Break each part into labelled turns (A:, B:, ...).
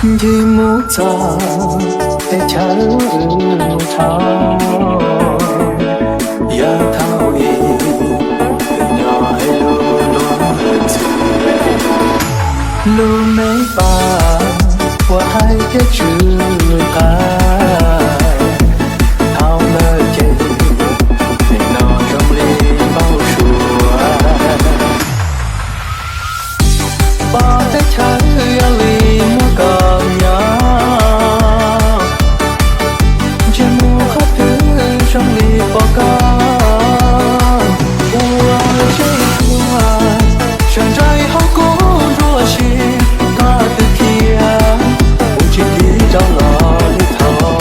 A: Như muốn cho để chở một thao giờ thao đi nhỏ hay luôn luôn luôn mấy ba qua hai cái chữ ta thao mơ chạy để nó trong ly bao chùa ba cái chữ ly mua còn nhỏ chỉ mua khắp thứ trong ly bỏ con qua chơi qua chẳng trai họ cố rùa chi ta từ kia một chiếc đi trong lòng thọ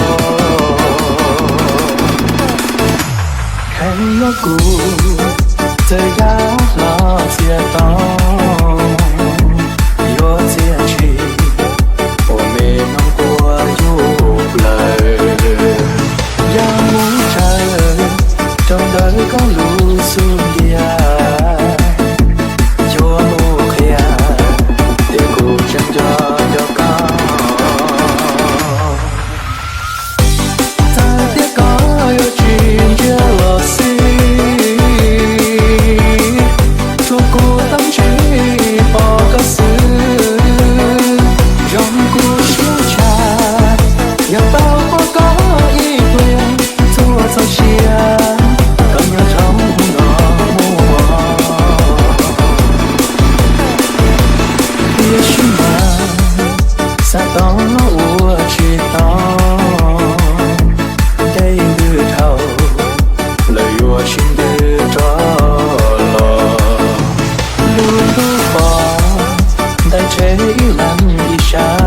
A: khen nó cũ thời gian lo chia to yo chia chi ô mê nông qua du lời ra muốn trời trong đời có lũ xuân kia chúa mù khía để cụ chẳng cho con ta tiếc có yêu chuyện chưa lo xí cho cô tâm trí bỏ có xứ trong cuộc chiếu trà nhà bao có ý quyền thua sao chia cầm nhau trong đó mua biết chứ mà xa đó ua chỉ to đây đưa thầu lời ua xin đưa cho lò luôn bước bỏ đại chế làm gì xa